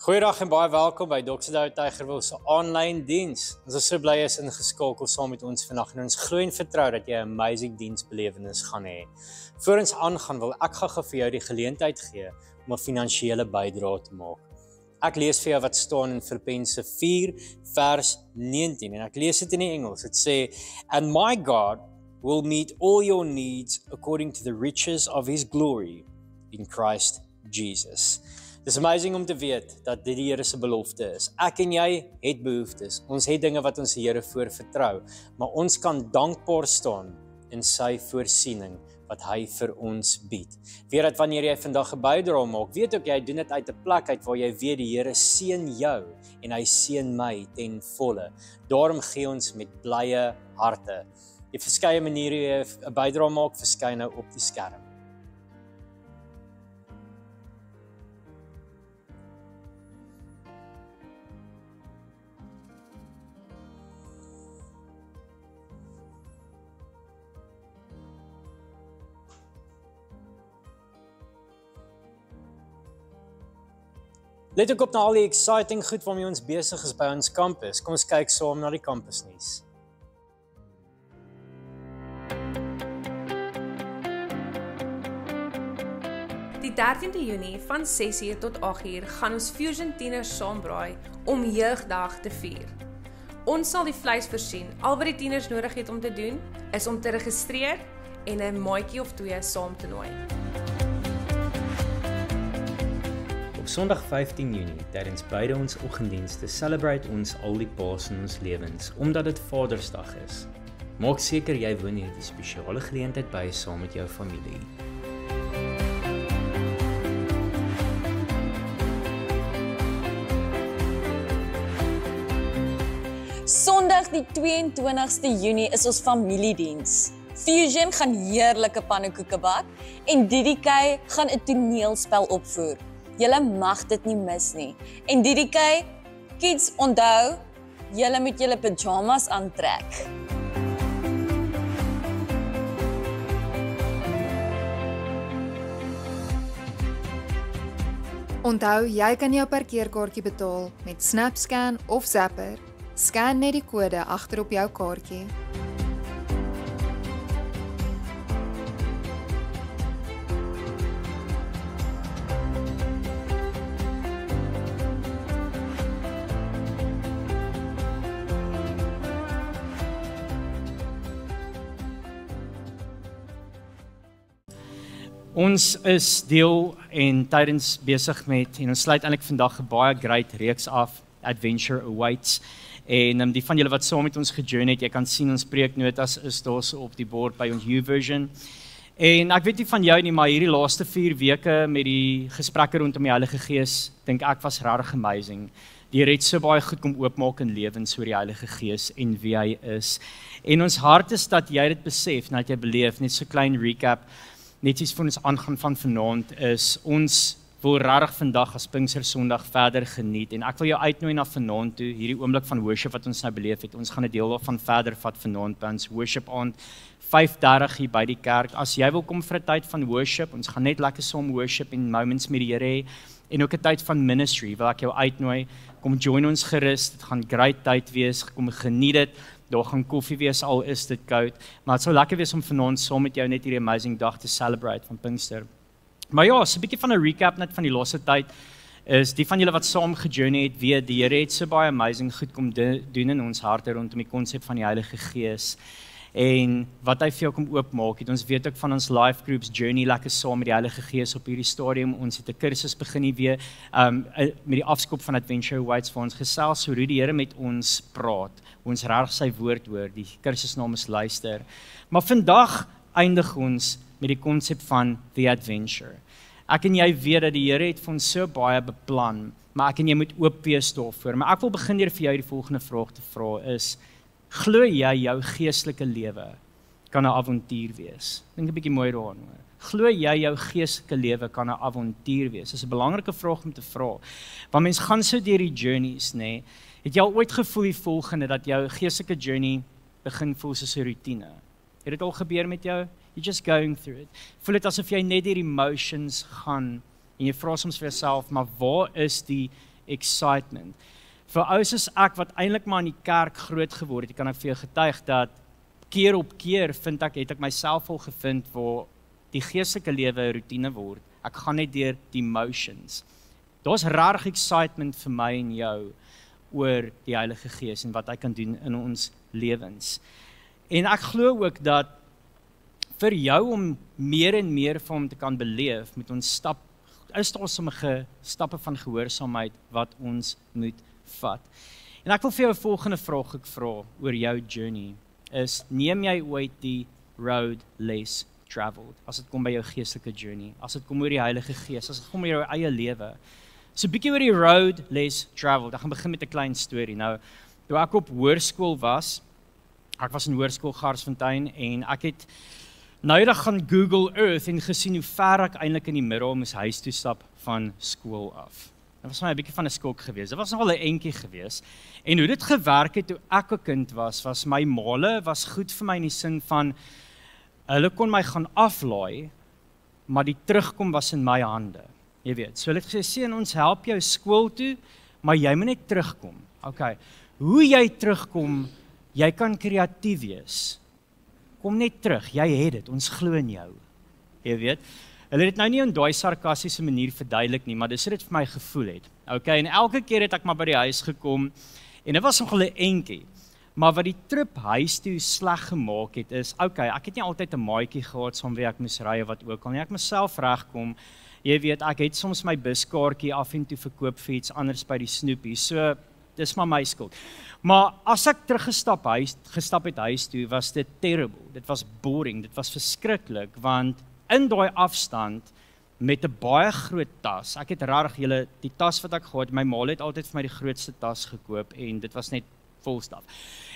Goeiedag en baie welkom by Dr. Douwe Tygerwil se aanlyn diens. Ons is so bly jy is ingeskakel saam met ons vandag en ons glo en vertrou dat jy 'n amazing diensbelewenis gaan hê. Voor ons aangaan wil ek gou vir jou die geleentheid gee om 'n finansiële bydrae te maak. Ek lees vir jou wat staan in Filippense 4 vers 19 en ek lees dit in die Engels. Dit sê, "And my God will meet all your needs according to the riches of his glory in Christ Jesus." Dis amazing om te weet dat dit die Here se belofte is. Ek en jy het behoeftes. Ons het dinge wat ons die Here voor vertrou, maar ons kan dankbaar staan in sy voorsiening wat hy vir ons bied. Weet dat wanneer jy vandag 'n bydrae maak, weet ook jy doen dit uit 'n plek uit waar jy weet die Here seën jou en hy seën my ten volle. Daarom gee ons met blye harte. Jy verskeie maniere jy 'n bydrae maak, verskyn nou op die skerm. Let ook op na al die exciting goed waarmee ons besig is by ons kampus. Kom ons kyk saam na die kampusnuus. Die 13de Junie van 6uur tot 8uur gaan ons Fusion tieners saambraai om Jeugdag te vier. Ons sal die vleis voorsien. Al wat die tieners nodig het om te doen, is om te registreer en 'n maatjie of 2 saam te nooi. Op Sondag 15 Junie, tydens beide ons oggenddienste, celebrate ons al die paas in ons lewens, omdat dit Vadersdag is. Maak seker jy woon hierdie spesiale geleentheid by saam met jou familie. Sondag die 22ste Junie is ons familiediens. Fusion gaan heerlike pannekoeke bak en DDK gaan 'n toneelspel opvoer. Julle mag dit nie mis nie. En DDK, kids, onthou, julle moet julle pyjamas aantrek. Onthou, jy kan jou parkeerkaartjie betaal met SnapScan of Zapper. Scan net die kode agter op jou kaartjie. Ons is deel en tydens besig met, en ons sluit eintlik vandag 'n baie great reeks af, Adventure Awaits. En die van julle wat saam met ons gejourney het, jy kan sien ons preeknotas is daar so op die bord by ons YouVersion. En ek weet nie van jou nie, maar hierdie laaste 4 weke met die gesprekke rondom die Heilige Gees, dink ek was regtig amazing. Die Here het so baie goed kom oopmaak in lewens oor die Heilige Gees en wie hy is. En ons hart is dat jy dit besef, dat jy beleef, net so klein recap, net iets van ons aangaan van vanaand is, ons wil regtig vandag as Pinkster Sondag verder geniet en ek wil jou uitnooi na vanaand toe, hierdie oomblik van worship wat ons nou beleef het. Ons gaan 'n deel daarvan verder vat vanaand by ons worship aand 5:30 hier by die kerk. As jy wil kom vir 'n tyd van worship, ons gaan net lekker saam worship en moments met die Here hê en ook 'n tyd van ministry, wil ek jou uitnooi. Kom join ons gerus. Dit gaan great tyd wees. Kom geniet dit. Daar gaan koffie wees al is dit koud, maar dit sou lekker wees om vanaand saam met jou net hierdie amazing dag te celebrate van Pinkster. Maar ja, so 'n bietjie van 'n recap net van die laaste tyd is die van julle wat saam gejourney het, weet die Here het so baie amazing goed kom doen in ons harte rondom die konsep van die Heilige Gees. En wat hy vir jou kom oopmaak het, ons weet ook van ons life groups journey lekker saam met die Heilige Gees op hierdie stadium. Ons het 'n kursus begin hier weer met die afskop van Adventure Awaits vir ons gesels hoe die Here met ons praat, hoe ons reg sy woord hoor. Die kursusnaam is Luister. Maar vandag eindig ons met die konsep van The Adventure. Ek en jy weet dat die Here het vir ons so baie beplan, maar ek en jy moet oop wees daarvoor. Maar ek wil begin deur vir jou die volgende vraag te vra is, glo jy jou geestelike lewe kan 'n avontuur wees? Dink 'n bietjie mooi daaroor. Glo jy jou geestelike lewe kan 'n avontuur wees? Dis 'n belangrike vraag om te vra. Want mens gaan so deur die journeys, nê? Het jy al ooit gevoel die volgende dat jou geestelike journey begin voel soos 'n rotine? Het dit al gebeur met jou? You're just going through it. Voel dit asof jy net deur die emotions gaan en jy vra soms vir jouself, maar waar is die excitement. Vir ou soos ek wat eintlik maar in die kerk groot geword het, kan ek vir jou getuig dat keer op keer het ek myself al gevind waar die geestelike lewe 'n roetine word. Ek gaan net deur die motions. Daar's regtig excitement vir my en jou oor die Heilige Gees en wat hy kan doen in ons lewens. En ek glo ook dat vir jou om meer en meer van hom te kan beleef, moet ons is daar sommige stappe van gehoorsaamheid wat ons moet vat. En ek wil vir jou 'n volgende vraag vra oor jou journey, is neem jy ooit die road less traveled, as dit kom by jou geestelike journey, as dit kom oor die Heilige Gees, as dit kom oor jou eie lewe. So 'n bietjie oor die road less traveled. Ek gaan begin met 'n klein storie. Nou, toe ek op hoërskool was, ek was in hoërskool Garsfontein en ek het noudag gaan Google Earth en gesien hoe ver ek eintlik in die middag moes huis toe stap van skool af. Dit was my 'n bietjie van 'n skok geweest. Dit was nogal 'n entjie geweest. En hoe dit gewerk het toe ek 'n kind was my maale was goed vir my in die sin van hulle kon my gaan aflaai, maar die terugkom was in my hande. Jy weet, so hulle het gesê, seun, ons help jou skool toe, maar jy moet net terugkom. Okay, hoe jy terugkom, jy kan kreatief wees. Kom net terug, jy het dit, ons glo in jou. Jy weet, hulle het nou nie in daai sarkastiese manier verduidelik nie, maar dis wat dit vir my gevoel het. Okay, en elke keer het ek maar by die huis gekom, en dit was nogal 'n entjie. Maar wat die trip huis toe sleg gemaak het is, okay, ek het nie altyd 'n maatjie gehad saam wie ek moes ry of wat ook al nie. Ek moes self regkom. Jy weet, ek het soms my buskaartjie af en toe verkoop vir iets anders by die snoepie. So, dis maar my skuld. Maar as ek teruggestap het huis toe, was dit terrible. Dit was boring, dit was verskriklik, want in daai afstand met 'n baie groot tas. Ek het regtig die tas wat ek gehad, my ma het altyd vir my die grootste tas gekoop en dit was net vol staf.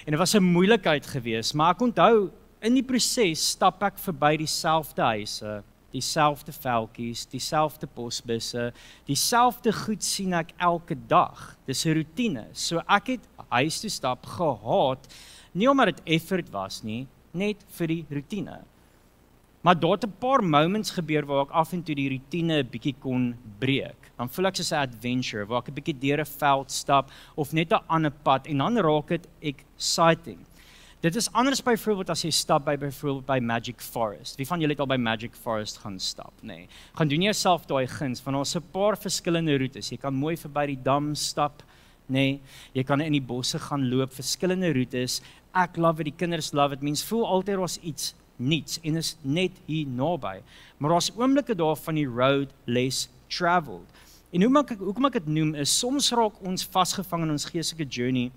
En dit was 'n moeilikheid geweest, maar ek onthou in die proses stap ek verby dieselfde huise, dieselfde veldjies, dieselfde posbusse, dieselfde goed sien ek elke dag. Dis 'n roetine. So ek het huis toe stap gehaat, nie omdat dit effort was nie, net vir die roetine. Maar daar het 'n paar moments gebeur waar ek af en toe die roetine 'n bietjie kon breek. Dan voel ek soos 'n adventure, waar ek 'n bietjie deur 'n veld stap, of net 'n ander pad, en dan raak dit exciting. Dit is anders byvoorbeeld as jy stap byvoorbeeld by Magic Forest. Wie van julle het al by Magic Forest gaan stap? Nee. Gaan doen jouself daai guns, want daar's 'n paar verskillende roetes. Jy kan mooi verby die dam stap, nee. Jy kan in die bosse gaan loop, verskillende roetes. Ek love it, die kinders love it. Mens voel altyd daar's iets niets en is net hier naby. Maar daar's oomblikke daar van die road less traveled. En hoekom ek dit noem is, soms raak ons vasgevang in ons geestelike journey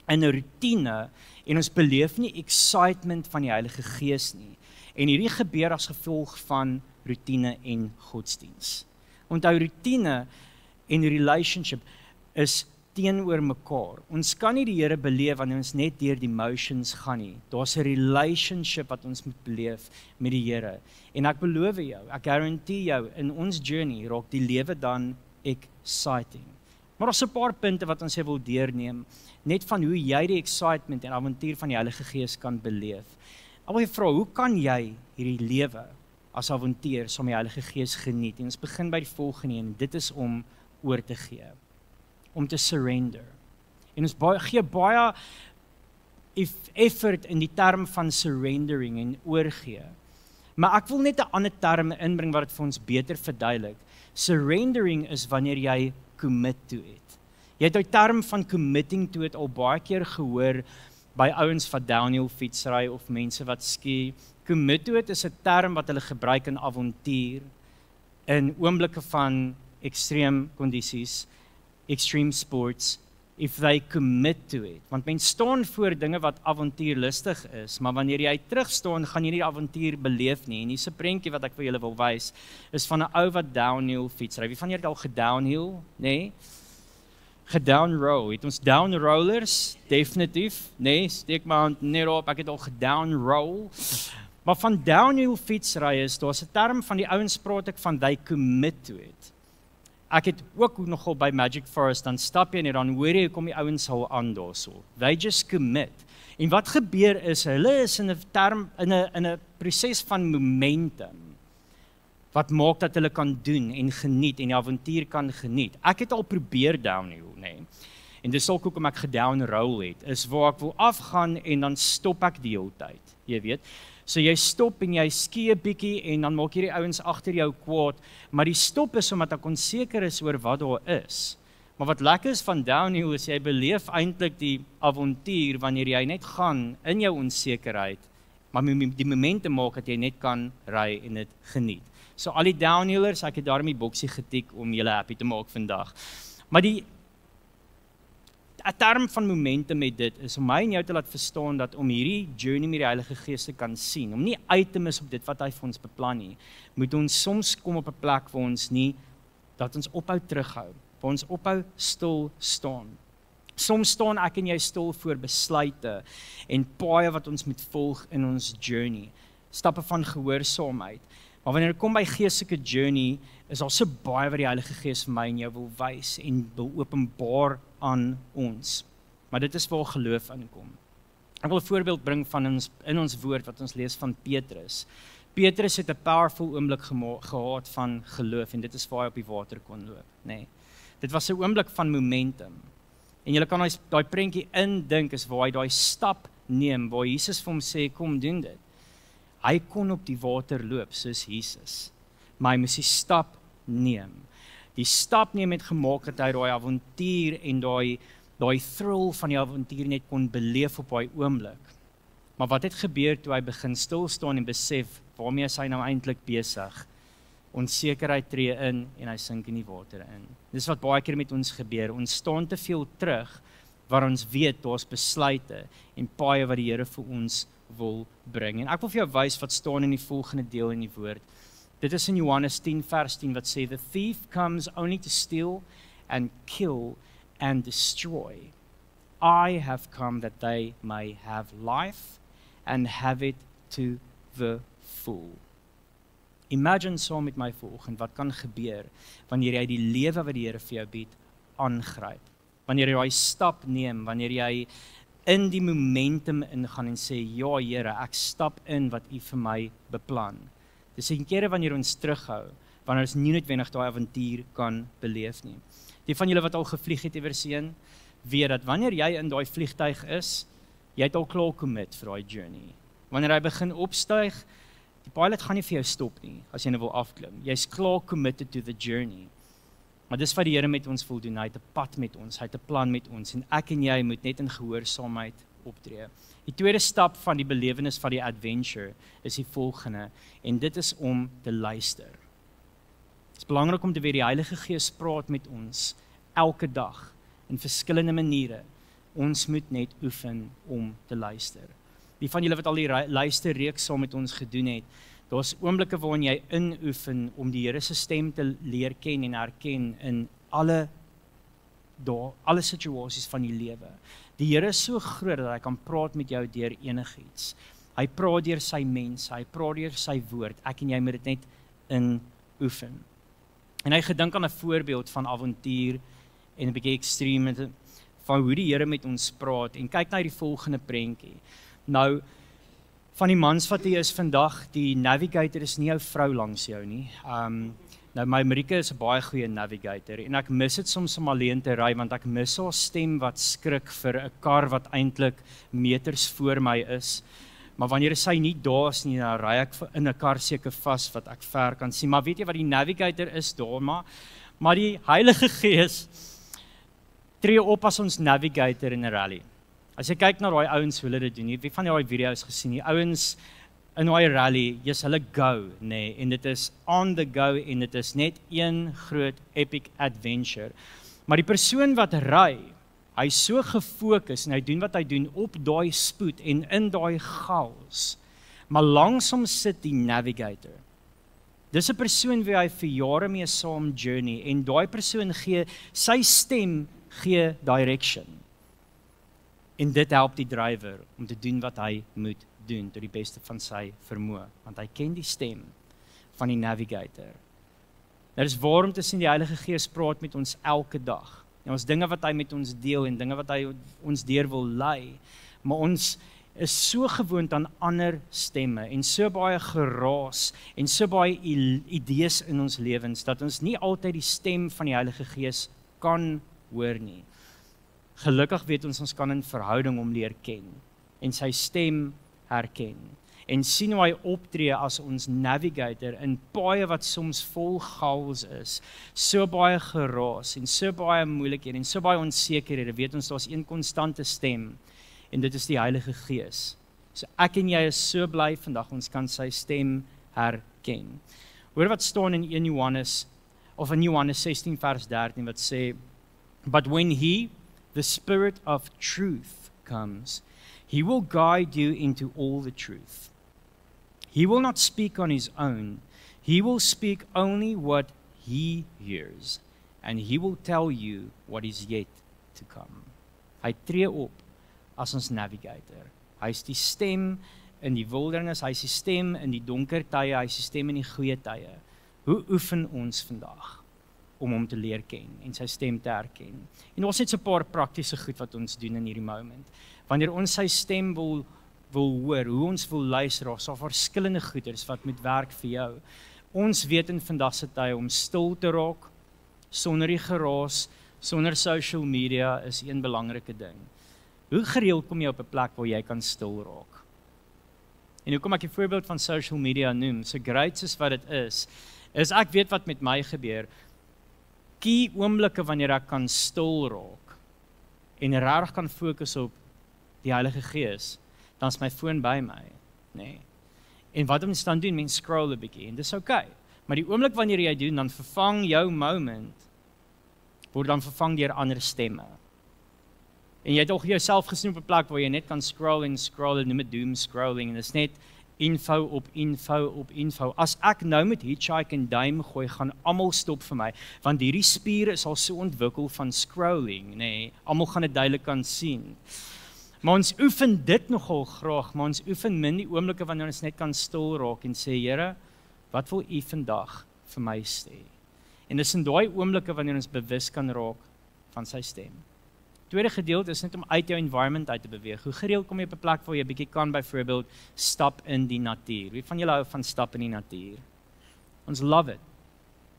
in 'n roetine en ons beleef nie excitement van die Heilige Gees nie. En hierdie gebeur as gevolg van roetine en godsdiens. Onthou, roetine en relationship is teenoor mekaar. Ons kan nie die Here beleef wanneer ons net deur die motions gaan nie. Daar's 'n relationship wat ons moet beleef met die Here. En ek beloof jou, ek guarantee jou, in ons journey raak die lewe dan exciting. Maar daar's 'n paar punte wat ons wil deurneem, net van hoe jy die excitement en avontuur van die Heilige Gees kan beleef. Ek wil vra, hoe kan jy hierdie lewe as avontuur saam met die Heilige Gees geniet? En ons begin by die volgende een, dit is om oor te gee. Om te surrender. En ons gee baie effort in die term van surrendering en oorgee. Maar ek wil net 'n ander term inbring wat dit vir ons beter verduidelik. Surrendering is wanneer jy commit to it. Jy het die term van committing to it al baie keer gehoor by ouens wat downhill fietsry of mense wat ski. Commit to it is 'n term wat hulle gebruik in avontuur, in oomblikke van extreme kondisies, extreme sports, if they commit to it. Want mens staan voor dinge wat avontuurlustig is, maar wanneer jy terugstaan, gaan jy nie die avontuur beleef nie. En hier's 'n prentjie wat ek vir julle wil wys, is van 'n ou wat downhill fietsry. Wie van julle het al gedownhill? Nee? Gedownroll. Het ons downrollers? Definitief. Nee, steek my hand net op, ek het al gedownroll. Maar van downhill fietsry is, daar's 'n term van die ouens praat ek van they commit to it. Ek het ook nogal by Magic Forest, dan stap jy en dan hoor jy kom die ouens al aan daarso. They just commit. En wat gebeur is, hulle is in 'n proses van momentum. wat maak dat hulle kan doen en geniet en die avontuur kan geniet. Ek het al probeer downhill, nee. En dis ook hoekom ek gedownroll het, is waar ek wil afgaan en dan stop ek die hele tyd, jy weet. So jy stop en jy skie 'n bietjie en dan maak jy die ouens agter jou kwaad, maar die stop is omdat ek onseker is oor wat daar is. Maar wat lekker is van downhill is jy beleef eintlik die avontuur wanneer jy net gaan in jou onsekerheid, maar die momente maak dat jy net kan ry en dit geniet. So al die downhillers, ek het daarmee boksie getik om julle happy te maak vandag. Maar die term van momentum met dit is om my en jou te laat verstaan dat om hierdie journey met die Heilige Gees te kan sien, om nie uit te mis op dit wat hy vir ons beplan nie, moet ons soms kom op 'n plek waar ons nie, dat ons ophou terughou, waar ons ophou stil staan. Soms staan ek en jy stil voor besluite en paaie wat ons moet volg in ons journey, stappe van gehoorsaamheid. Maar wanneer dit kom by geestelike journey, is daar so baie wat die Heilige Gees vir my en jou wil wys en wil openbaar aan ons. Maar dit is waar geloof inkom. Ek wil 'n voorbeeld bring van in ons woord wat ons lees van Petrus. Petrus het 'n powerful oomblik gehad van geloof en dit is waar hy op die water kon loop, nee. Dit was 'n oomblik van momentum. En jy kan daai prentjie indink is waar hy daai stap neem, waar Jesus vir hom sê, kom doen dit. Hy kon op die water loop soos Jesus, maar hy moes die stap neem. Die stap neem het gemaak dat hy daai avontuur en daai thrill van die avontuur net kon beleef op daai oomblik. Maar wat het gebeur toe hy begin stil staan en besef, waarmee is hy nou eintlik besig? Onsekerheid tree in en hy sink in die water in. Dis wat baie keer met ons gebeur. Ons staan te veel terug, waar ons weet, daar's besluite en paaie wat die Here vir ons wil bring. En ek wil vir jou wys wat staan in die volgende deel in die woord. Dit is in Johannes 10 vers 10 wat sê, the thief comes only to steal and kill and destroy. I have come that they may have life and have it to the full. Imagine saam met my vanoggend wat kan gebeur wanneer jy die lewe wat die Here vir jou bied aangryp. Wanneer jy daai stap neem, wanneer jy in die momentum ingaan en sê, ja Here, ek stap in wat U vir my beplan. Dis 'n kere wanneer ons terughou, wanneer ons nie noodwendig daai avontuur kan beleef nie. Die van julle wat al gevlieg het iewersheen, weet dat wanneer jy in daai vliegtuig is, jy het al klaar commit vir daai journey. Wanneer hy begin opstyg, die pilot gaan nie vir jou stop nie, as jy nou wil afklim. Jy's klaar committed to the journey. Maar dis wat die Here met ons wil doen, hy het 'n pad met ons, hy het 'n plan met ons, en ek en jy moet net in gehoorsaamheid optree. Die tweede stap van die belewenis van die adventure is die volgende, en dit is om te luister. Het is belangrik om te weet, die Heilige Gees praat met ons elke dag, in verskillende maniere. Ons moet net oefen om te luister. Die van julle wat al die luisterreeks saam met ons gedoen het, daar's oomblikke waarin jy inoefen om die Here se stem te leer ken en herken in alle situasies van die lewe. Die Here is so groot dat hy kan praat met jou deur enigiets. Hy praat deur sy mense, hy praat deur sy woord. Ek en jy moet dit net inoefen. En hy gedink aan 'n voorbeeld van avontuur en 'n bietjie extreme van hoe die Here met ons praat, en kyk na die volgende prentjie. Nou, van die mans wat hier is vandag, die navigator is nie jou vrou langs jou nie. Nou, my Marika is 'n baie goeie navigator, en ek mis dit soms om alleen te ry, want ek mis haar stem wat skrik vir 'n kar wat eintlik meters voor my is. Maar wanneer sy nie daar is nie, dan ry ek in 'n kar seker vas wat ek ver kan sien. Maar weet jy wat die navigator is daar, maar die Heilige Gees tree op as ons navigator in 'n rally. As jy kyk na daai ouens hoe hulle dit doen, wie van daai video's gesien, die ouens in daai rally, hulle go, nee, en dit is on the go, en dit is net een groot epic adventure. Maar die persoon wat ry, hy is so gefokus en hy doen wat hy doen op daai spoed en in daai chaos, maar langsom sit die navigator. Dis 'n persoon wie hy vir jare mee saam journey, en daai persoon gee, sy stem gee direction. En dit help die drywer om te doen wat hy moet doen, tot die beste van sy vermoë, want hy ken die stem van die navigator. Dit is waarom te sien die Heilige Gees praat met ons elke dag. En ons dinge wat hy met ons deel, en dinge wat hy ons deur wil lei, maar ons is so gewoond aan ander stemme en so baie geraas en so baie idees in ons lewens dat ons nie altyd die stem van die Heilige Gees kan hoor nie. Gelukkig weet ons kan in verhouding hom leer ken en sy stem herken en sien hoe hy optree as ons navigator in baie wat soms vol chaos is, so baie geraas en so baie moeilikhede en so baie onsekerhede, weet ons daar's een konstante stem en dit is die Heilige Gees. So ek en jy is so bly vandag ons kan sy stem herken. Hoor wat staan in 1 Johannes of in Johannes 16 vers 13 wat sê, but when he, the Spirit of truth comes, he will guide you into all the truth. He will not speak on his own. He will speak only what he hears, and he will tell you what is yet to come. Hy tree op as ons navigator. Hy is die stem in die wildernis, hy is die stem in die donker tye, hy is die stem in die goeie tye. Hoe oefen ons vandag om hom te leer ken en sy stem te herken? En ons het so 'n paar praktiese goed wat ons doen in hierdie moment. Wanneer ons sy stem wil hoor, hoe ons wil luister, ons sal verskillende goeders wat moet werk vir jou. Ons weet in vandag se tye om stil te raak, sonder die geraas, sonder social media is een belangrike ding. Hoe gereeld kom jy op 'n plek waar jy kan stil raak? En hoekom ek die voorbeeld van social media noem, so great soos wat dit is ek weet wat met my gebeur. Kie oomblikke wanneer ek kan stil raak en regtig kan fokus op die Heilige Gees, dan is my foon by my, nee. En wat ons dan doen, mens scroll 'n bietjie en dis okay. Maar die oomblik wanneer jy doen, dan vervang jou moment word dan vervang deur ander stemme. En jy het ook jouself gesien op 'n plek waar jy net kan scroll en noem dit doom scrolling en dis net info op info op info. As ek nou met hitchhike en duim gooi, gaan almal stop vir my, want hierdie spiere is al so ontwikkel van scrolling, nee, almal gaan dit duidelik kan sien. Maar ons oefen dit nogal graag, maar ons oefen min die oomblikke wanneer ons net kan stil raak en sê, Here, wat wil U vandag vir my sê? En dis in daai oomblikke wanneer ons bewus kan raak van sy stem. Tweede gedeelte is net om uit jou environment uit te beweeg. Hoe gereeld kom jy op 'n plek waar jy bietjie kan byvoorbeeld stap in die natuur? Wie van julle hou van stap in die natuur? Ons love it.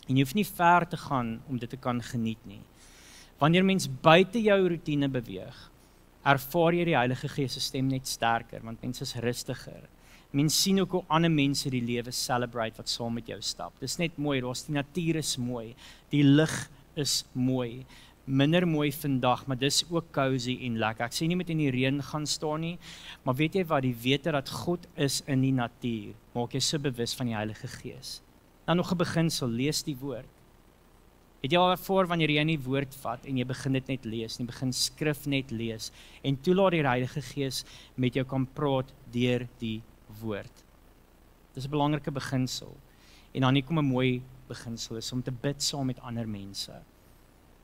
En jy hoef nie ver te gaan om dit te kan geniet nie. Wanneer mens buite jou roetine beweeg, ervaar jy die Heilige Gees se stem net sterker, want mens is rustiger. Mens sien ook hoe ander mense die lewe celebrate wat saam met jou stap. Dis net mooi, die natuur is mooi, die lig is mooi. Minder mooi vandag, maar dis ook cozy en lekker. Ek sê nie met in die reën gaan staan nie, maar weet jy wat, die wete dat God is in die natuur, maak jy so bewus van die Heilige Gees. Dan nog 'n beginsel, lees die woord. Het jy al voor wanneer jy nie woord vat en jy begin dit net lees, jy begin skrif net lees en toelaat die Heilige Gees met jou kan praat deur die woord. Dis 'n belangrike beginsel. En dan kom 'n mooi beginsel is om te bid saam met ander mense.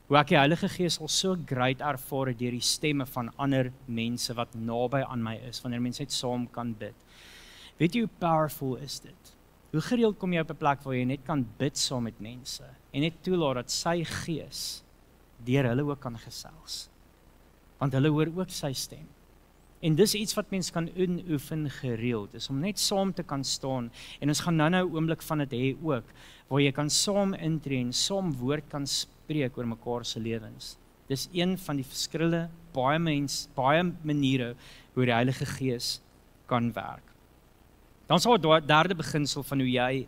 Hoe ek die Heilige Gees al so great ervaar deur die stemme van ander mense wat naby aan my is, wanneer mense net saam kan bid. Weet jy hoe powerful is dit? Hoe gereeld kom jy op 'n plek waar jy net kan bid saam met mense en net toelaat dat sy Gees deur hulle ook kan gesels. Want hulle hoor ook sy stem. En dis iets wat mens kan oefen gereeld, is om net saam te kan staan en ons gaan nou 'n oomblik van dit hê ook, waar jy kan saam intree en saam woord kan spreek oor mekaar se lewens. Dis een van die verskillende baie maniere hoe die Heilige Gees kan werk. Dan sal 'n derde beginsel van hoe jy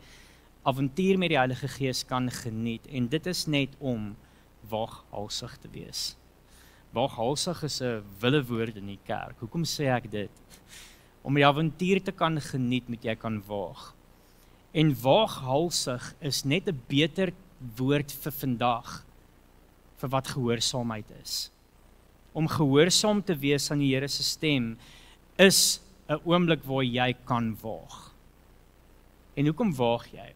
avontuur met die Heilige Gees kan geniet en dit is net om waaghalsig te wees. Waaghalsig is 'n wille woord in die kerk. Hoekom sê ek dit? Om die avontuur te kan geniet, moet jy kan waag. En waaghalsig is net 'n beter woord vir vandag, vir wat gehoorsaamheid is. Om gehoorsaam te wees aan die Here se stem, is 'n oomblik waar jy kan waag. En hoekom waag jy?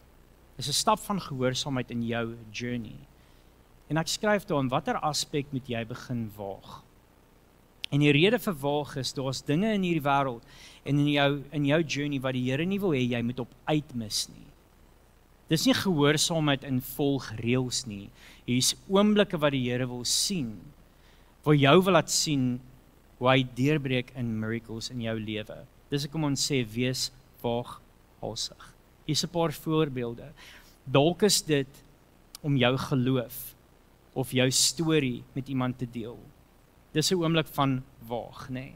Dis 'n stap van gehoorsaamheid in jou journey. En ek skryf daar, in watter aspek moet jy begin waag? En die rede vir waag is, daar's dinge in hierdie wêreld en in jou journey wat die Here nie wil hê jy moet op uitmis nie. Dis nie gehoorsaamheid in volgreëls nie. Hier's oomblikke wat die Here wil sien, waar jou wil laat sien hoe hy deurbreek in miracles in jou lewe. Dis hoekom ons sê, wees waaghalsig. Hier's 'n paar voorbeelde. Dalk is dit om jou geloof of jou storie met iemand te deel. Dis 'n oomblik van waag, nê.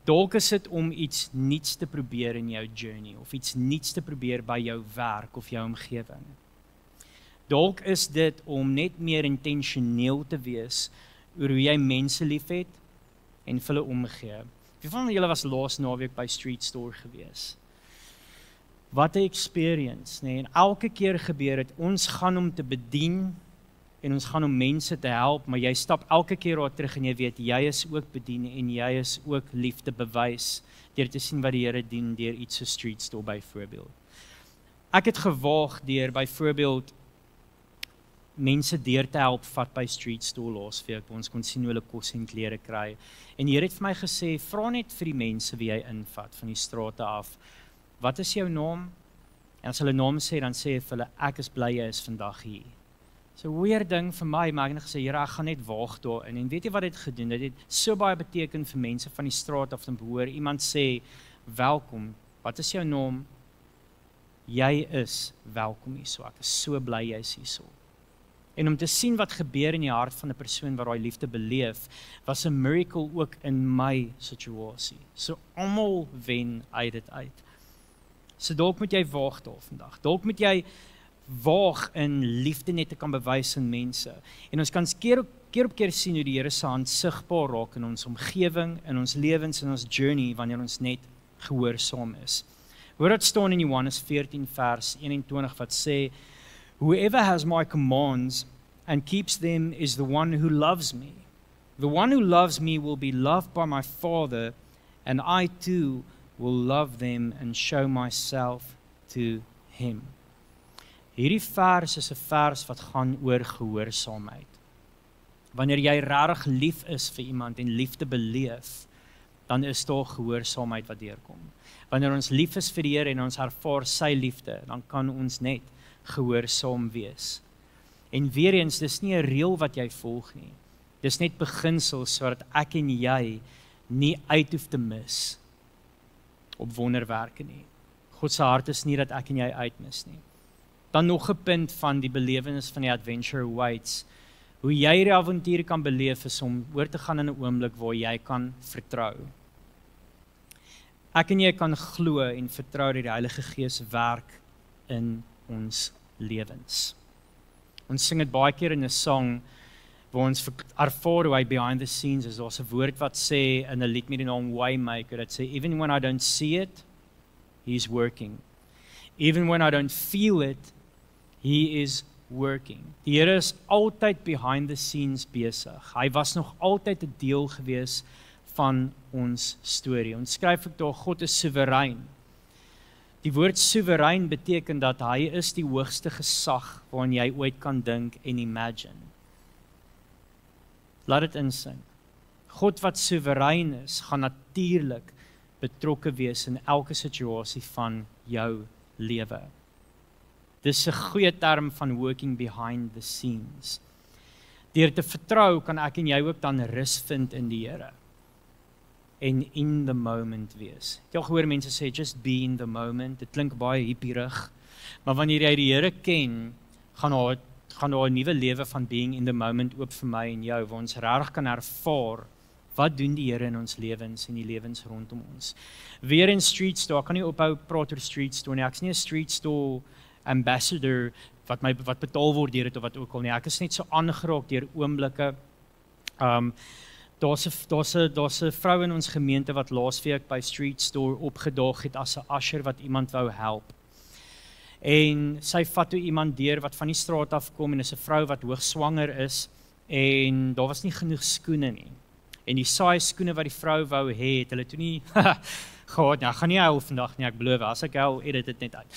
Dalk is dit om iets nuuts te probeer in jou journey, of iets nuuts te probeer by jou werk of jou omgewing. Dalk is dit om net meer intentioneel te wees oor hoe jy mense liefhet en vir hulle omgee. Wie van julle was laas naweek by Street Store gewees? Wat 'n experience, nê? En elke keer gebeur dit, ons gaan om te bedien en ons gaan om mense te help, maar jy stap elke keer daar terug en jy weet, jy is ook bedien en jy is ook liefde bewys deur te sien wat die Here doen deur iets so Street Store byvoorbeeld. Ek het gewaag deur byvoorbeeld mense deur te help vat by Street Store laasweek, ons kon sien hoe hulle kos en klere kry. En die Here het vir my gesê, vra net vir die mense wie jy invat van die strate af, wat is jou naam? En as hulle naam sê, dan sê hy vir hulle, ek is bly jy is vandag hier. So 'n weird ding vir my, maar ek het gesê, Here, ek gaan net waag daarin. En weet jy wat dit gedoen? Dit het so baie beteken vir mense van die straat af te hoor. Iemand sê, welkom, wat is jou naam? Jy is welkom hier so. Ek is so bly jy is hier so. En om te sien wat gebeur in die hart van 'n persoon wat daai liefde beleef, was 'n miracle ook in my situasie. So almal wen uit dit uit. So dalk moet jy waag daar vandag. Dalk moet jy waag in liefde net te kan bewys aan mense. En ons kan keer op keer sien hoe die Here se hand sigbaar raak in ons omgewing, in ons lewens, in ons journey, wanneer ons net gehoorsaam is. Hoor dit staan in Johannes 14 vers 21 wat sê, whoever has my commands and keeps them is the one who loves me. The one who loves me will be loved by my Father, and I too will love them and show myself to him. Hierdie vers is 'n vers wat gaan oor gehoorsaamheid. Wanneer jy regtig lief is vir iemand en liefde beleef, dan is daar gehoorsaamheid wat deurkom. Wanneer ons lief is vir die Here en ons ervaar sy liefde, dan kan ons net gehoorsaam wees. En weer eens, dis nie 'n reël wat jy volg nie. Dis net beginsels sodat ek en jy nie uit hoef te mis op wonderwerke nie. God se hart is nie dat ek en jy uitmis nie. Dan nog 'n punt van die belewenis van die Adventure Awaits. Hoe jy die avontuur kan beleef is om oor te gaan in 'n oomblik waar jy kan vertrou. Ek en jy kan glo en vertrou dat die Heilige Gees werk in ons lewens. Ons sing dit baie keer in 'n song waar ons ervaar hoe hy behind the scenes is. Daar's 'n woord wat sê in 'n lied met die naam Waymaker, dat sê, even when I don't see it, he's working. Even when I don't feel it, he is working. Die Here is altyd behind the scenes besig. Hy was nog altyd 'n deel gewees van ons storie. Ons skryf ook daar, God is soewerein. Die woord soewerein beteken dat hy is die hoogste gesag waaraan jy ooit kan dink en imagine. Laat dit insink. God wat soewerein is, gaan natuurlik betrokke wees in elke situasie van jou lewe. Dis 'n goeie term van working behind the scenes. Deur te vertrou kan ek en jy ook dan rus vind in die Here. En in the moment wees. Ek het al gehoor mense sê, just be in the moment. Dit klink baie hippierig. Maar wanneer jy die Here ken, gaan daar 'n nuwe lewe van being in the moment oop vir my en jou, waar ons regtig kan ervaar, wat doen die Here in ons lewens en die lewens rondom ons. Weer in Street Store, ek kan nie ophou praat oor Street Store nie, ek is nie 'n Street Store ambassador wat betaal word deur dit of wat ook al nie, ek is net so aangeraak deur oomblikke. Daar's 'n vrou in ons gemeente wat laasweek by Street Store opgedaag het as 'n usher wat iemand wou help. En sy vat toe iemand deur wat van die straat af kom en is 'n vrou wat hoogswanger is en daar was nie genoeg skoene nie. En die saai skoene wat die vrou wou hê, het hulle toe nie gehad nie. Ek gaan nie huil vandag nie, ek beloof, as ek huil, edit dit net uit.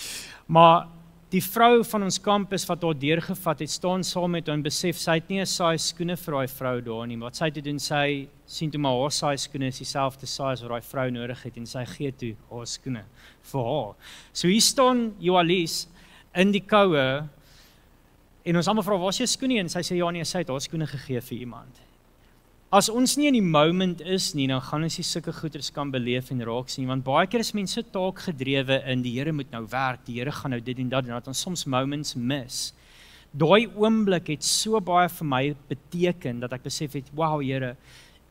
Maar die vrou van ons kampus wat haar deurgevat het, staan saam met haar en besef, sy het nie 'n saai skoene vir daai vrou daar nie. Wat sy te doen, sy sien toe maar haar saai skoene is dieselfde size wat daai vrou nodig het en sy gee toe haar skoene vir haar. So hier staan Joalies in die koue en ons almal vra, waar is jou skoene? En sy sê, ja nee, sy het haar skoene gegee vir iemand. as ons nie in die moment is nie, dan gaan ons nie sulke goeders kan beleef en raak sien, want baie keer is mense so taakgedrewe in, die Here moet nou werk, die Here gaan nou dit en dat ons soms moments mis. Daai oomblik het so baie vir my beteken, dat ek besef het, wow Here,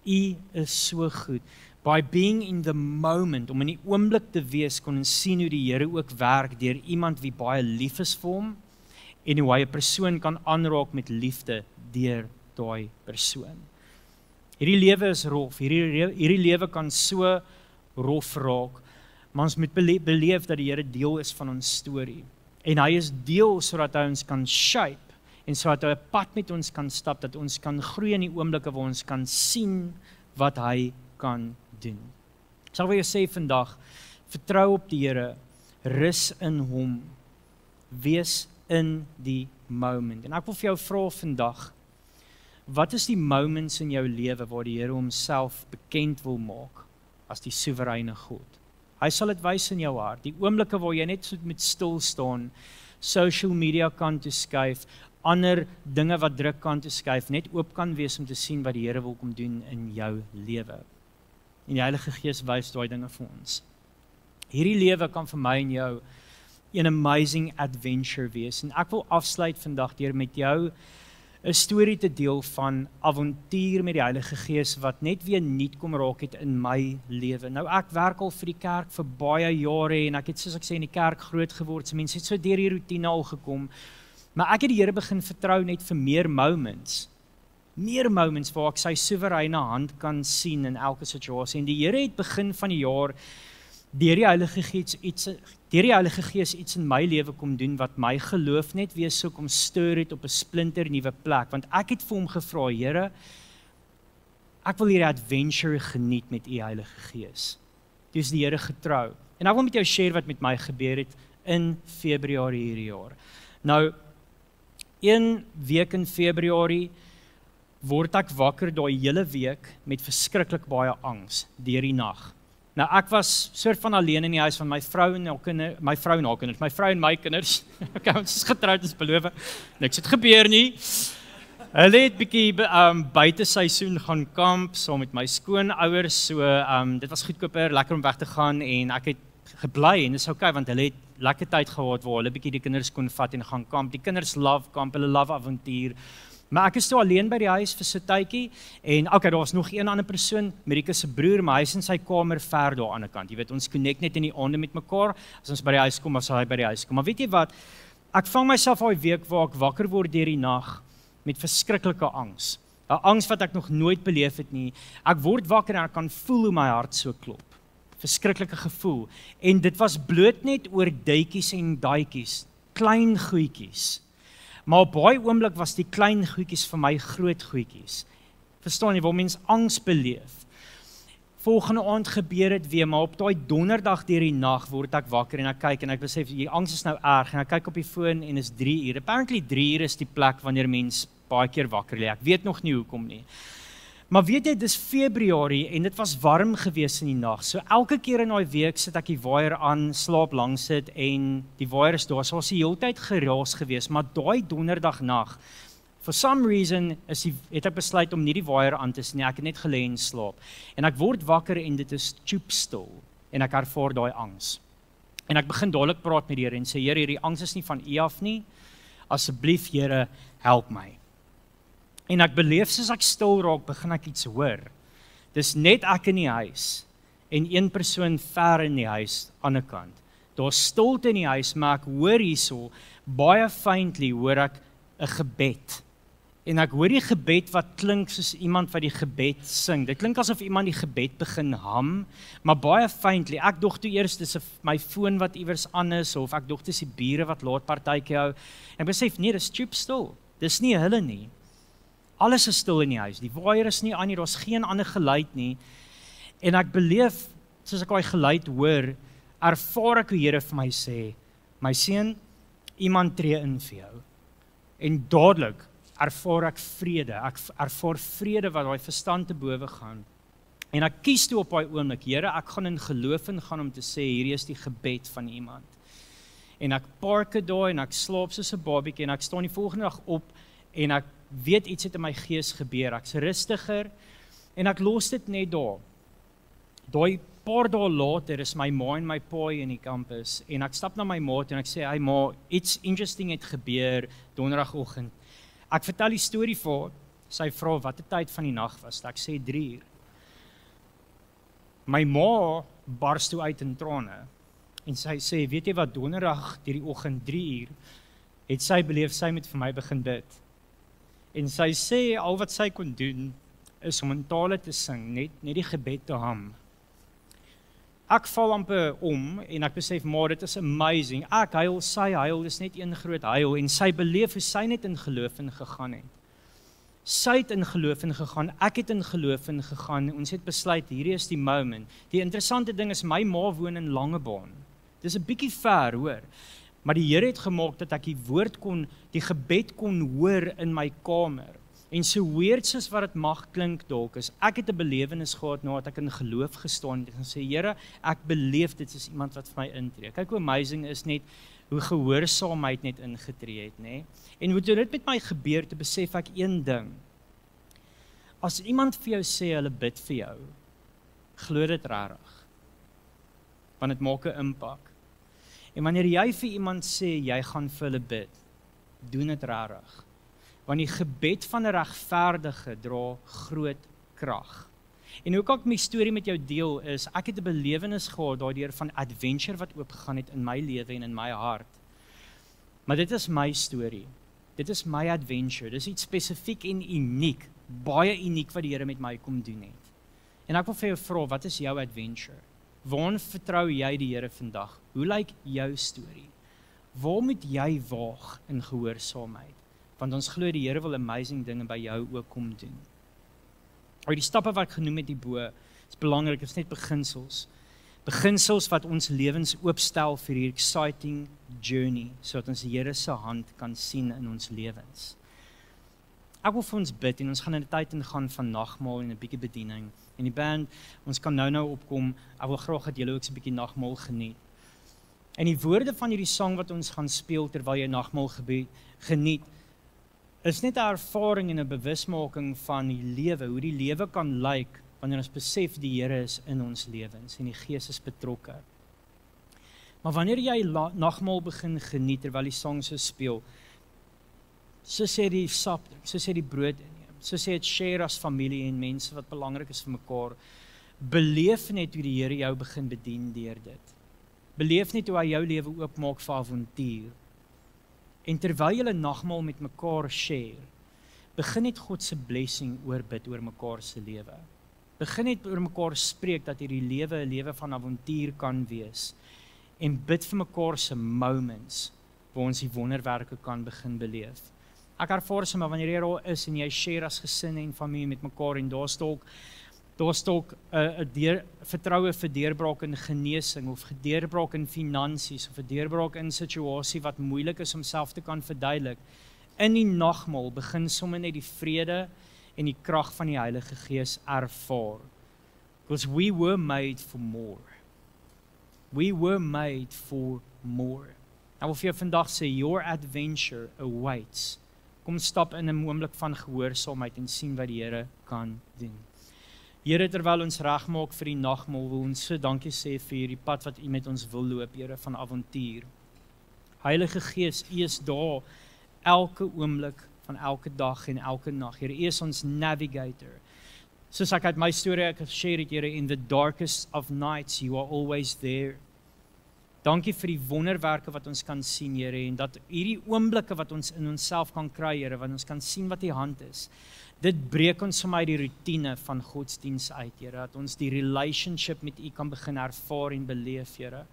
U is so goed. By being in the moment, om in die oomblik te wees, kon ons sien hoe die Here ook werk, deur iemand wie baie lief is vir hom, en hoe hy 'n persoon kan aanraak met liefde, deur daai persoon. Hierdie lewe is rof, hierdie lewe kan so rof raak, maar ons moet beleef dat die Here deel is van ons storie. En hy is deel sodat hy ons kan shape, en sodat hy 'n pad met ons kan stap, dat ons kan groei in die oomblikke waar ons kan sien wat hy kan doen. Ek sal vir jou sê vandag, vertrou op die Here, rus in hom, wees in die moment. En ek wil vir jou vra vandag, wat is die moments in jou lewe waar die Here homself bekend wil maak as die soewereine God? Hy sal dit wys in jou hart. Die oomblikke waar jy net met stil staan, social media kan toe skuif, ander dinge wat druk kan toe skuif, net oop kan wees om te sien wat die Here wil kom doen in jou lewe. En die Heilige Gees wys daai dinge vir ons. Hierdie lewe kan vir my en jou 'n amazing adventure wees. En ek wil afsluit vandag deur met jou 'n storie te deel van avontuur met die Heilige Gees wat net weer nuut kom raak het in my lewe. Nou ek werk al vir die kerk vir baie jare en ek het soos ek sê in die kerk groot geword. So mense het so deur die rotine al gekom. Maar ek het die Here begin vertrou net vir meer moments waar ek sy soewereine hand kan sien in elke situasie. En die Here het begin van die jaar deur die Heilige Gees iets in my lewe kom doen wat my geloof net weer so kom stuur het op 'n splinter nuwe plek. Want ek het vir hom gevra, Here, ek wil hierdie adventure geniet met U Heilige Gees. Dis die Here getrou. En ek wil met jou share wat met my gebeur het in Februarie hierdie jaar. Nou, 1 week in Februarie word ek wakker daai hele week met verskriklik baie angs deur die nag. Nou ek was soort van alleen in die huis van my vrou en my kinders. Okay, ons is getroud, ons beloof. Niks het gebeur nie. Hulle het bietjie buite seisoen gaan kamp saam met my skoonouers, so dit was goedkoper, lekker om weg te gaan en ek het gebly en dis okay want hulle het lekker tyd gehad waar hulle bietjie die kinders kon vat en gaan kamp. Die kinders love kamp, hulle love avontuur. Maar ek is toe alleen by die huis vir so tydjie en okay, daar was nog een ander persoon, Marika se broer, maar hy is in sy kamer ver daar aan die kant. Jy weet, ons connect net in die aande met mekaar. As ons by die huis kom, as hy by die huis kom. Maar weet jy wat? Ek vang myself daai week waar ek wakker word deur die nag met verskriklike angs. 'n Angs wat ek nog nooit beleef het nie. Ek word wakker en ek kan voel hoe my hart so klop. Verskriklike gevoel. En dit was bloot net oor duitjies en daaitjies, klein goedjies. Maar op baie oomblik was die klein goedjies vir my groot goedjies. Verstaan jy, waar mens angs beleef. Volgende aand gebeur dit weer, maar op daai donderdag deur die nag word ek wakker en ek kyk en ek besef die angs is nou erg en ek kyk op die foon en is 3 ure. Apparently 3 ure is die plek wanneer mens baie keer wakker lê. Ek weet nog nie hoekom nie. Maar weet jy, dis Februarie en dit was warm gewees in die nag. So elke keer in daai week sit ek die waier aan, slaap langs dit en die waier is daar. So was die hele tyd geraas gewees, maar daai donderdag nag, for some reason het ek besluit om nie die waier aan te sien nie. Ek het net gelê en slaap. En ek word wakker en dit is stoepstil en ek ervaar daai angs. En ek begin dadelik praat met die Here en sê, Here, hierdie angs is nie van U af nie. Asseblief, Here, help my. En ek beleef soos ek stil raak, begin ek iets hoor. Dis net ek in die huis en een persoon ver in die huis aan die kant. Daar's stilte in die huis, maar ek hoor hierso, baie faintly hoor ek 'n gebed. En ek hoor die gebed wat klink soos iemand wat die gebed sing. Dit klink asof iemand die gebed begin hum, maar baie faintly. Ek dog toe eers dis my foon wat iewers aan is, of ek dog dis die bure wat laat partytjie hou. En ek besef, nee, dis stoepstil. Dis nie hulle nie. Alles is stil in die huis. Die waier is nie aan nie, daar's geen ander geluid nie. En ek beleef, soos ek daai geluid hoor, ervaar ek hoe Here vir my sê, my seun, iemand tree in vir jou. En dadelik ervaar ek vrede. Ek ervaar vrede wat daai verstand te bowe gaan. En ek kies toe op daai oomblik, Here, ek gaan in geloof ingaan om te sê, hierdie is die gebed van iemand. En ek park daar en ek slaap soos 'n babietjie en ek staan die volgende dag op en ek weet iets het in my gees gebeur. Ek's rustiger En ek los dit net daar. Daai paar dae later is my ma en my pa in die kampus en ek stap na my ma en ek sê, "Hey ma, iets interesting het gebeur donderdagoggend." Ek vertel die storie vir haar. Sy vra watter tyd van die nag was dit? Ek sê 3 uur. My ma bars toe uit in trane en sy sê, "Weet jy wat, donderdag die oggend 3 uur het sy beleef sy moet vir my begin bid." En sy sê al wat sy kon doen is om in tale te sing, net die gebed te hum. Ek val amper om en ek besef, maar dit is amazing. Ek huil, sy huil, dis net een groot huil en sy beleef hoe sy net in geloof ingegaan het. Sy het in geloof ingegaan, ek het in geloof ingegaan. Ons het besluit hierdie is die moment. Die interessante ding is my ma woon in Langebaan. Dis 'n bietjie ver, hoor. Maar die Here het gemaak dat ek die gebed kon hoor in my kamer. En so weird soos wat dit mag klink dalk is, ek het 'n belewenis gehad nadat ek in geloof gestaan het en gesê, Here, ek beleef dit is iemand wat vir my intree. Kyk hoe amazing is net hoe gehoorsaamheid net ingetree het, nê? En hoe dit met my gebeur, te besef ek een ding. As iemand vir jou sê hulle bid vir jou, glo dit regtig. Want dit maak 'n impak. En wanneer jy vir iemand sê jy gaan vir hulle bid, doen dit regtig. Want die gebed van 'n regverdige dra groot krag. En hoe kan ek my storie met jou deel is, ek het 'n belewenis gehad daardeur van adventure wat oopgegaan het in my lewe en in my hart. Maar dit is my storie. Dit is my adventure. Dit is iets spesifiek en uniek, baie uniek wat die Here met my kom doen het. En ek wil vir jou vra, wat is jou adventure? Waarin vertrou jy die Here vandag? Hoe lyk jou storie? Waar moet jy waag in gehoorsaamheid? Want ons glo die Here wil amazing dinge by jou ook kom doen. Die stappe wat ek genoem het hierbo, is belangrik, is net beginsels. Beginsels wat ons lewens oopstel vir hierdie exciting journey, sodat ons die Here se hand kan sien in ons lewens. Ek wil vir ons bid en ons gaan in 'n tyd ingaan van nagmaal en 'n bietjie bediening. En die band, ons kan nou opkom. Ek wil graag dat julle ook 'n bietjie nagmaal geniet. En die woorde van hierdie sang wat ons gaan speel terwyl jy nagmaal geniet, is net 'n ervaring en 'n bewusmaking van die lewe, hoe die lewe kan lyk wanneer ons besef die Here is in ons lewens en die Gees is betrokke. Maar wanneer jy nagmaal begin geniet terwyl die sang so speel, so sê die sap, so sê die brood inneem, so sê dit share as familie en mense wat belangrik is vir mekaar, beleef net hoe die Here jou begin bedien deur dit. Beleef net hoe hy jou lewe oopmaak vir avontuur. En terwyl julle nagmaal met mekaar share, begin net God se blessing oorbid oor mekaar se lewe. Begin net oor mekaar spreek dat hierdie lewe 'n lewe van avontuur kan wees. En bid vir mekaar se moments waar ons die wonderwerke kan begin beleef. Ek ervaar sommer wanneer jy daar is en jy share as gesin en familie met mekaar en daar stalk 'n vertroue vir deurbraak in genesing of deurbraak in finansies of 'n deurbraak in 'n situasie wat moeilik is om self te kan verduidelik. In die nagmaal begin sommer net die vrede en die krag van die Heilige Gees ervaar. Because we were made for more. We were made for more. Ek wil vir jou vandag sê, your adventure awaits. Kom stap in 'n oomblik van gehoorsaamheid en sien wat die Here kan doen. Here, terwyl ons regmaak vir die nagmaal, wil ons so dankie sê vir hierdie pad wat U met ons wil loop, Here, van avontuur. Heilige Gees, U is daar elke oomblik van elke dag en elke nag. Here, U is ons navigator. Soos ek uit my storie ek geshare het, Here, in the darkest of nights, You are always there. Dankie vir die wonderwerke wat ons kan sien, Here, en dat hierdie oomblikke wat ons in onsself kan kry, Here, wat ons kan sien wat U hand is. Dit breek ons vir my die rutine van godsdiens uit, Here, dat ons die relationship met U kan begin ervaar en beleef, Here.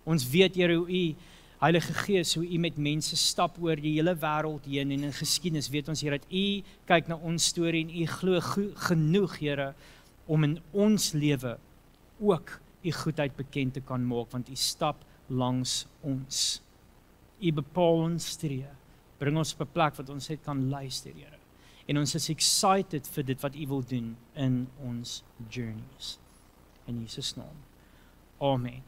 Ons weet, Here, hoe U, Heilige Gees, hoe U met mense stap oor die hele wêreld heen en in geskiedenis weet ons, Here, dat U kyk na ons storie en U glo genoeg, Here, om in ons lewe ook U goedheid bekend te kan maak, want U stap langs ons. U bepaal ons tree, bring ons op 'n plek wat ons net kan luister, Here. En ons is excited vir dit wat U wil doen in ons journeys. In Jesus naam. Amen.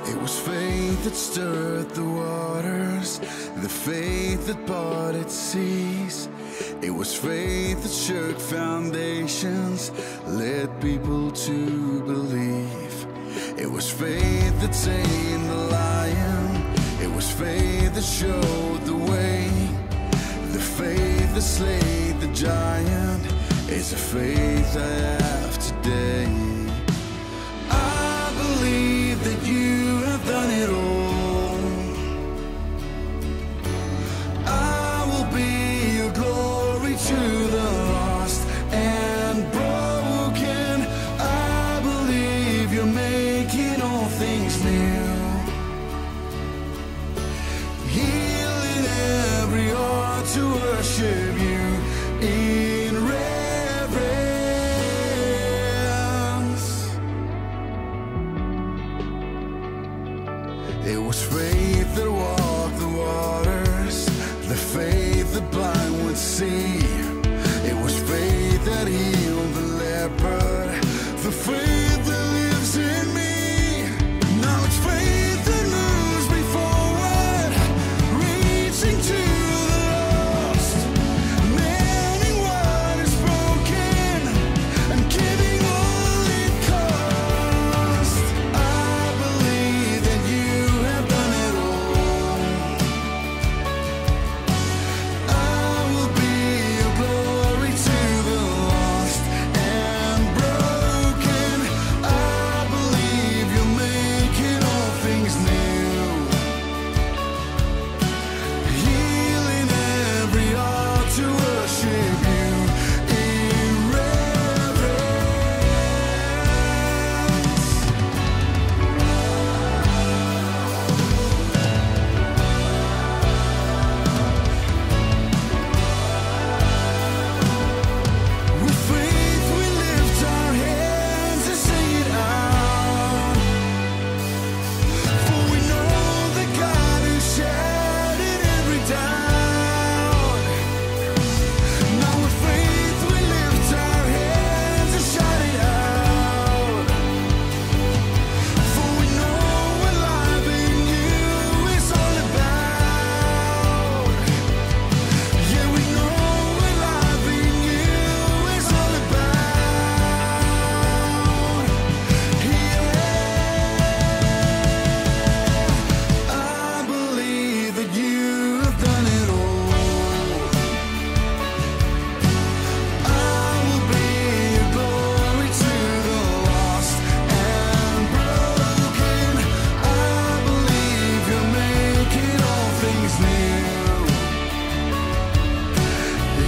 It was was faith that stirred the waters, the faith that parted seas. It was faith that shook foundations, led people to believe. It was faith that tamed the lion. It was faith that showed the way. The faith that slayed the giant is the faith I have today. I believe that you have done it all. I will be your glory to the lost and broken. I believe you're making all things new. Healing every heart to worship you in reverence. It was faith that walked the waters, the faith that blind would see. It was faith that healed the leper, the faith that lives in me. Now it's faith that moves me forward, reaching to the lost, mending what is broken, and giving all it cost. I believe that you have done it all. I will be your glory to the lost and broken. I believe you're making all things new. Healing every heart to worship you in reverence. With faith we lift our hands and sing it out. For we know the God who shattered every doubt. Now with faith we lift our hands and shout it out. For we know what life in you is all about. Yeah, we know what life in you is all about. Yeah, I believe that you have done it all. I will be your glory to the lost and broken. I believe you're making all things new.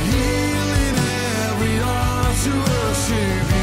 Healing every heart to worship you